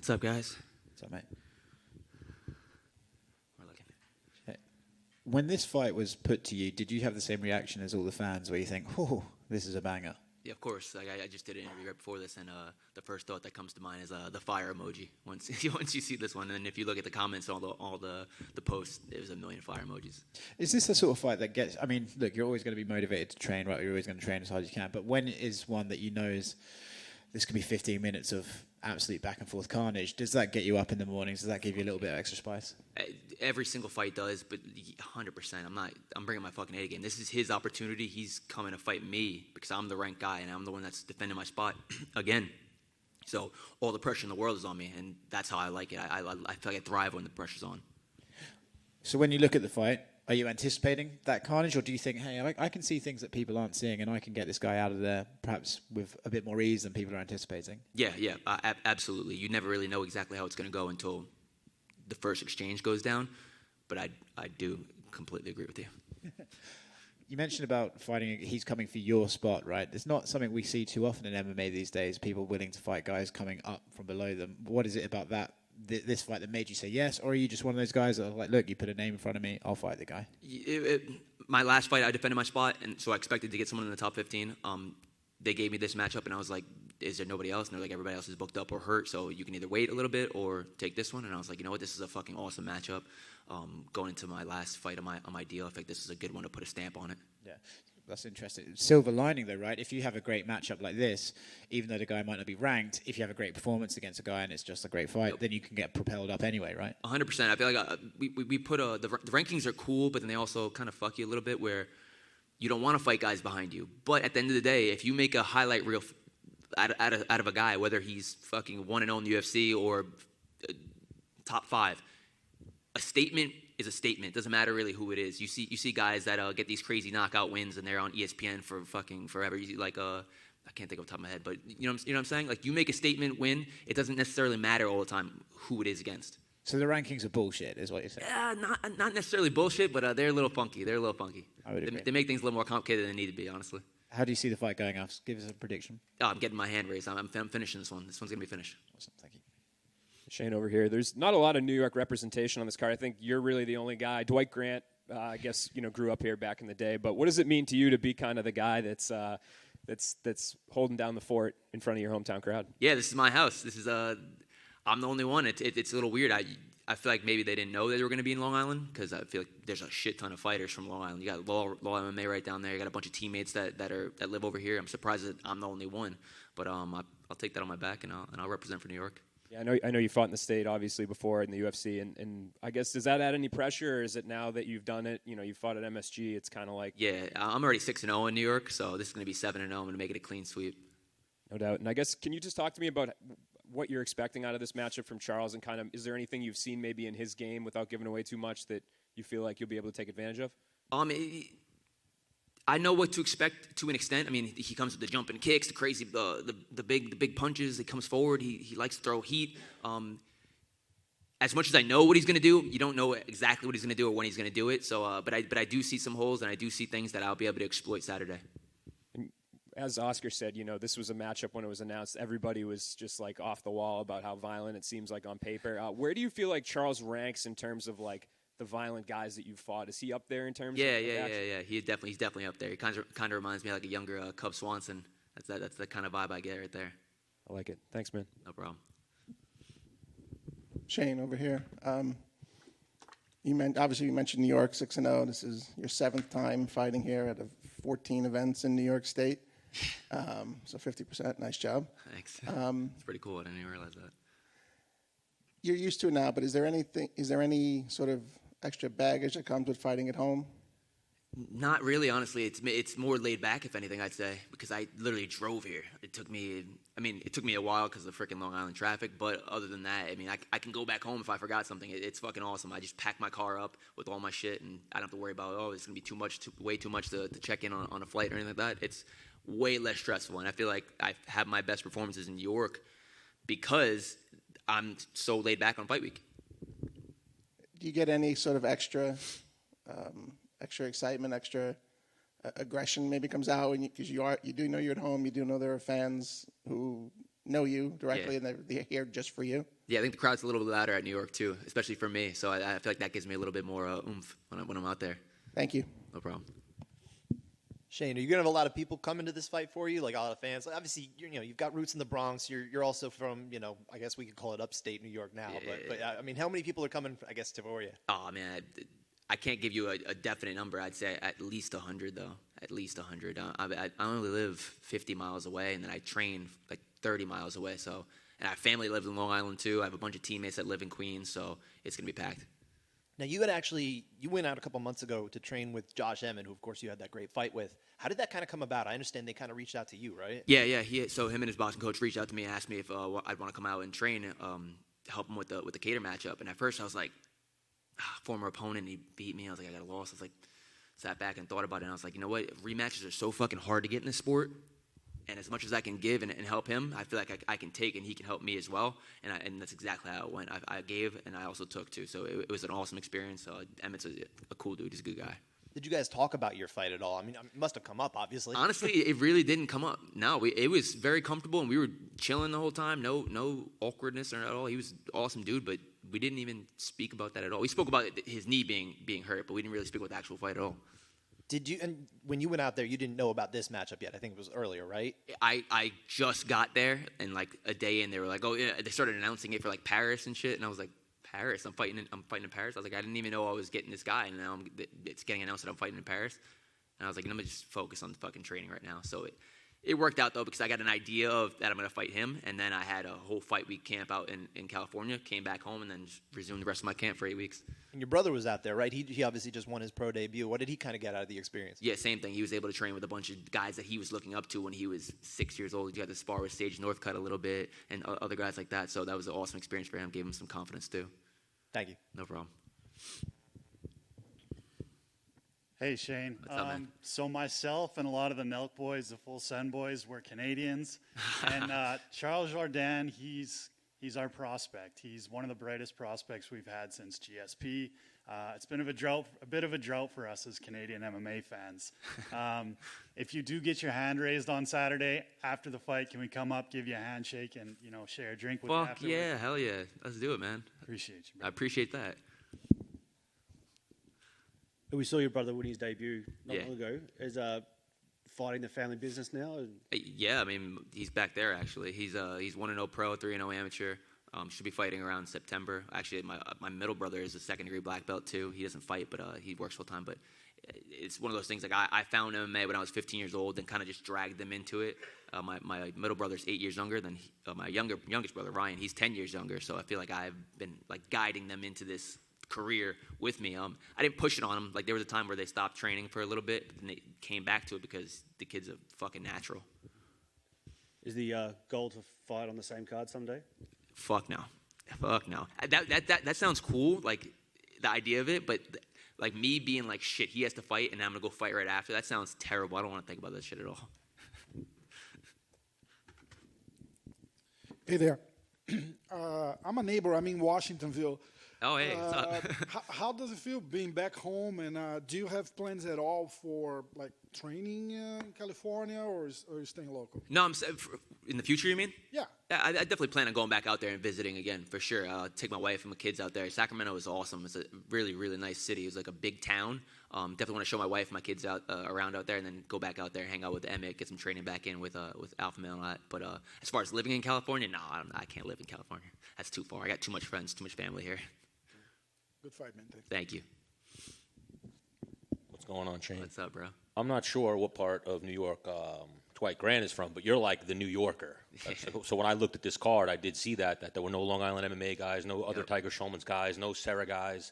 What's up, guys? What's up, mate? We're looking. When this fight was put to you, did you have the same reaction as all the fans where you think, oh, this is a banger? Yeah, of course. Like I just did an interview right before this, and the first thought that comes to mind is the fire emoji. Once you see this one, and if you look at the comments, all the posts, there's a million fire emojis. Is this the sort of fight that gets, I mean, look, you're always going to be motivated to train, right? You're always going to train as hard as you can. But when is one that you know is, this could be 15 minutes of absolute back and forth carnage, does that get you up in the mornings? Does that give you a little bit of extra spice? Every single fight does, but 100%. I'm bringing my fucking A game. This is his opportunity. He's coming to fight me because I'm the ranked guy and I'm the one that's defending my spot again. So all the pressure in the world is on me, and that's how I like it. I feel like I thrive when the pressure's on. So when you look at the fight, are you anticipating that carnage, or do you think, hey, I can see things that people aren't seeing, and I can get this guy out of there perhaps with a bit more ease than people are anticipating? Yeah, absolutely. You never really know exactly how it's going to go until the first exchange goes down, but I do completely agree with you. You mentioned about fighting, he's coming for your spot, right? It's not something we see too often in MMA these days, people willing to fight guys coming up from below them. What is it about this fight that made you say yes, or are you just one of those guys that are like, look, you put a name in front of me, I'll fight the guy? My last fight, I defended my spot, and so I expected to get someone in the top 15. They gave me this matchup, and I was like, is there nobody else? And they're like, everybody else is booked up or hurt, so you can either wait a little bit or take this one. And I was like, you know what, this is a fucking awesome matchup. Going into my last fight on my deal, I think this is a good one to put a stamp on it. Yeah, that's interesting. Silver lining, though, right? If you have a great matchup like this, even though the guy might not be ranked, if you have a great performance against a guy and it's just a great fight, then you can get propelled up anyway, right? 100%. I feel like we put the rankings are cool, but then they also kind of fuck you a little bit where you don't want to fight guys behind you. But at the end of the day, if you make a highlight reel out of a guy, whether he's fucking 1-0 in the UFC or top 5, a statement is a statement. It doesn't matter really who it is. You see guys that get these crazy knockout wins and they're on ESPN for fucking forever. You see like I can't think off the top of my head, but you know what I'm saying? Like you make a statement win, it doesn't necessarily matter all the time who it is against. So the rankings are bullshit, is what you're saying? Not necessarily bullshit, but they're a little funky. I would agree. They make things a little more complicated than they need to be, honestly. How do you see the fight going off? Give us a prediction. Oh, I'm getting my hand raised. I'm finishing this one. This one's going to be finished. Awesome, thank you. Shane over here. There's not a lot of New York representation on this card. I think you're really the only guy. Dwight Grant, I guess, grew up here back in the day. But what does it mean to you to be kind of the guy that's holding down the fort in front of your hometown crowd? Yeah, this is my house. This is I'm the only one. It's a little weird. I feel like maybe they didn't know they were going to be in Long Island because I feel like there's a shit ton of fighters from Long Island. You got Law MMA right down there. You got a bunch of teammates that live over here. I'm surprised that I'm the only one, but I'll take that on my back and I'll represent for New York. Yeah, I know you fought in the state obviously before in the UFC, and I guess does that add any pressure, or is it now that you've done it? You fought at MSG. It's kind of like I'm already 6-0 in New York, so this is going to be 7-0. I'm going to make it a clean sweep. No doubt. And I guess can you just talk to me about what you're expecting out of this matchup from Charles, and kind of is there anything you've seen maybe in his game without giving away too much that you feel like you'll be able to take advantage of? I know what to expect to an extent. I mean, he comes with the jumping kicks, the crazy, the big punches. He comes forward. He likes to throw heat. As much as I know what he's going to do, you don't know exactly what he's going to do or when he's going to do it. So, but I do see some holes, and I do see things that I'll be able to exploit Saturday. As Oscar said, this was a matchup when it was announced. Everybody was just like off the wall about how violent it seems like on paper. Where do you feel like Charles ranks in terms of like the violent guys that you've fought? Is he up there in terms of action? Yeah. He's definitely up there. He kind of reminds me of like a younger Cub Swanson. That's the kind of vibe I get right there. I like it. Thanks, man. No problem. Shane over here. Obviously you mentioned New York 6-0. This is your 7th time fighting here at 14 events in New York State. So 50%. Nice job. Thanks. It's pretty cool. I didn't even realize that. You're used to it now, but is there any sort of extra baggage that comes with fighting at home? Not really, honestly. It's more laid back, if anything, I'd say, because I literally drove here. It took me a while because of the freaking Long Island traffic, but other than that, I can go back home if I forgot something. It's fucking awesome. I just pack my car up with all my shit, and I don't have to worry about, it's going to be way too much to check in on a flight or anything like that. It's way less stressful, and I feel like I have my best performances in New York because I'm so laid back on fight week. Do you get any sort of extra excitement, extra aggression maybe comes out because you do know you're at home, you do know there are fans who know you directly and they're here just for you? Yeah, I think the crowd's a little bit louder at New York too, especially for me. So I feel like that gives me a little bit more oomph when I'm out there. Thank you. No problem. Shane, are you gonna have a lot of people coming to this fight for you, like a lot of fans? Like, obviously, you've got roots in the Bronx. You're also from, I guess we could call it upstate New York now. But I mean, how many people are coming, I guess, for you? Oh man, I can't give you a definite number. I'd say at least 100 though. At least 100. I only live 50 miles away, and then I train like 30 miles away. So, and I have family that lives in Long Island too. I have a bunch of teammates that live in Queens, so it's gonna be packed. Now, you went out a couple months ago to train with Josh Emmett, who, of course, you had that great fight with. How did that kind of come about? I understand they kind of reached out to you, right? Yeah. So him and his boxing coach reached out to me and asked me if I'd want to come out and train, to help him with the Cater matchup. And at first I was like, former opponent, he beat me. I was like, I got a loss. I was like, sat back and thought about it. And I was like, you know what? Rematches are so fucking hard to get in this sport. And as much as I can give and help him, I feel like I can take and he can help me as well. And that's exactly how it went. I gave and I also took too. So it was an awesome experience. Emmett's a cool dude. He's a good guy. Did you guys talk about your fight at all? I mean, it must have come up, obviously. Honestly, it really didn't come up. No, it was very comfortable and we were chilling the whole time. No awkwardness or at all. He was an awesome dude, but we didn't even speak about that at all. We spoke about his knee being hurt, but we didn't really speak about the actual fight at all. Did you? And when you went out there, you didn't know about this matchup yet. I think it was earlier, right? I just got there, and like a day in, they were like, "Oh yeah," they started announcing it for like Paris and shit, and I was like, "Paris? I'm fighting in Paris." I was like, "I didn't even know I was getting this guy, and now it's getting announced that I'm fighting in Paris." And I was like, "I'm gonna just focus on the fucking training right now." So it worked out though because I got an idea of that I'm gonna fight him, and then I had a whole fight week camp out in California. Came back home and then just resumed the rest of my camp for 8 weeks. And your brother was out there, right? He obviously just won his pro debut. What did he kind of get out of the experience? Yeah, same thing. He was able to train with a bunch of guys that he was looking up to when he was 6 years old. He got to spar with Sage Northcutt a little bit and other guys like that. So that was an awesome experience for him. Gave him some confidence too. Thank you. No problem. Hey, Shane. What's up, man? So myself and a lot of the Nelk boys, the Full Send boys, we're Canadians. And Charles Jourdain, he's our prospect. He's one of the brightest prospects we've had since GSP. It's been a bit of a drought for us as Canadian MMA fans. If you do get your hand raised on Saturday after the fight, can we come up, give you a handshake, and share a drink with you Fuck afterwards? yeah, hell yeah. Let's do it, man. Appreciate you, I bro. appreciate that. We saw your brother win his debut not Yeah. long ago. Is fighting the family business now? Yeah, I mean, he's back there actually. He's 1-0 pro, 3-0 amateur. Should be fighting around September. Actually, my middle brother is a second-degree black belt too. He doesn't fight, but he works full time. But it's one of those things. Like I found MMA when I was 15 years old, and kind of just dragged them into it. My middle brother's 8 years younger than my youngest brother Ryan. He's 10 years younger. So I feel like I've been like guiding them into this career with me. I didn't push it on them. Like there was a time where they stopped training for a little bit, but then they came back to it because the kid's a fucking natural. Is the goal to fight on the same card someday? Fuck no. That sounds cool, like the idea of it, but like me being like shit, he has to fight and I'm gonna go fight right after. That sounds terrible. I don't want to think about that shit at all. Hey there. I'm a neighbor. I'm in Washingtonville. Oh, hey, what's up? How does it feel being back home? And do you have plans at all for like training in California, or are you staying local? No, in the future, you mean? Yeah. Yeah, I definitely plan on going back out there and visiting again for sure. Take my wife and my kids out there. Sacramento is awesome. It's a really, really nice city. It's like a big town. Definitely want to show my wife and my kids out around out there, and then go back out there, hang out with Emmett, get some training back in with Alpha Male and all that. But as far as living in California, no, I can't live in California. That's too far. I got too much friends, too much family here. Good fight, man. Thanks. Thank you. What's going on, Shane? What's up, bro? I'm not sure what part of New York Dwight Grant is from, but you're like the New Yorker. So when I looked at this card, I did see that there were no Long Island MMA guys, no other Tiger Schulman's guys, no Serra guys.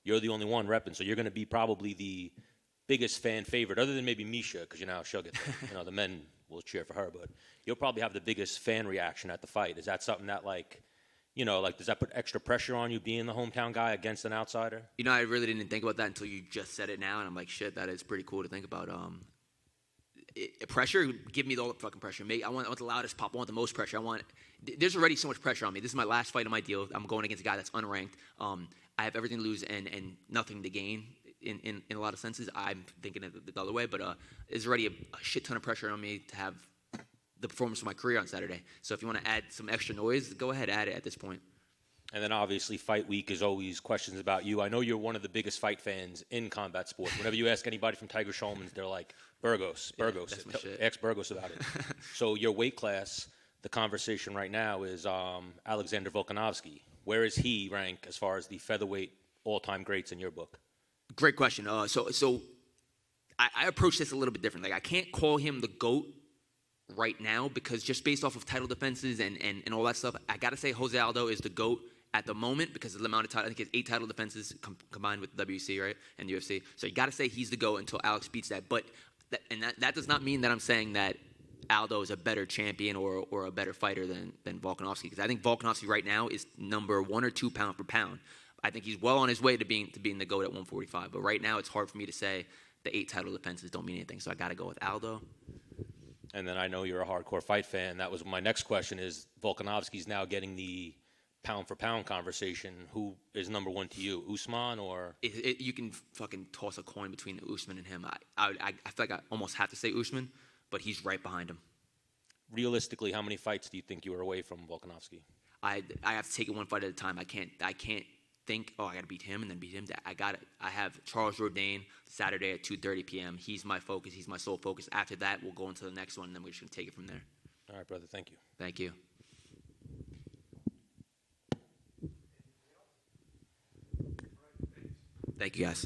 You're the only one repping, so you're going to be probably the biggest fan favorite, other than maybe Misha, because she'll get the men will cheer for her, but you'll probably have the biggest fan reaction at the fight. Is that something that does that put extra pressure on you being the hometown guy against an outsider? I really didn't think about that until you just said it now, and I'm like, shit, that is pretty cool to think about. Pressure, give me all the fucking pressure. I want the loudest pop. I want the most pressure. There's already so much pressure on me. This is my last fight of my deal. I'm going against a guy that's unranked. I have everything to lose and nothing to gain in a lot of senses. I'm thinking of it the other way, but there's already a shit ton of pressure on me to have the performance of my career on Saturday. So if you want to add some extra noise, go ahead, add it at this point. And then obviously Fight Week is always questions about you. I know you're one of the biggest fight fans in combat sports. Whenever you ask anybody from Tiger Schulman's, they're like, Burgos. That's my shit. Ask Burgos about it. So your weight class, the conversation right now is Alexander Volkanovski. Where is he rank as far as the featherweight all-time greats in your book? Great question. So I approach this a little bit different. Like, I can't call him the GOAT right now because just based off of title defenses and all that stuff, I got to say Jose Aldo is the GOAT at the moment because of the amount of title. I think he has 8 title defenses combined with the WC, right, and the UFC. So you got to say he's the GOAT until Alex beats that. But that does not mean that I'm saying that Aldo is a better champion or a better fighter than Volkanovski, because I think Volkanovski right now is number 1 or 2 pound for pound. I think he's well on his way to being the GOAT at 145. But right now it's hard for me to say the 8 title defenses don't mean anything. So I got to go with Aldo. And then I know you're a hardcore fight fan. That was my next question is Volkanovski's now getting the pound for pound conversation. Who is number 1 to you, Usman or? You can fucking toss a coin between Usman and him. I feel like I almost have to say Usman, but he's right behind him. Realistically, how many fights do you think you were away from Volkanovski? I have to take it one fight at a time. I can't think, I got to beat him and then beat him. I have Charles Jourdain Saturday at 2:30 p.m. He's my focus. He's my sole focus. After that, we'll go into the next one, and then we're just going to take it from there. All right, brother. Thank you. Thank you. Thank you, guys.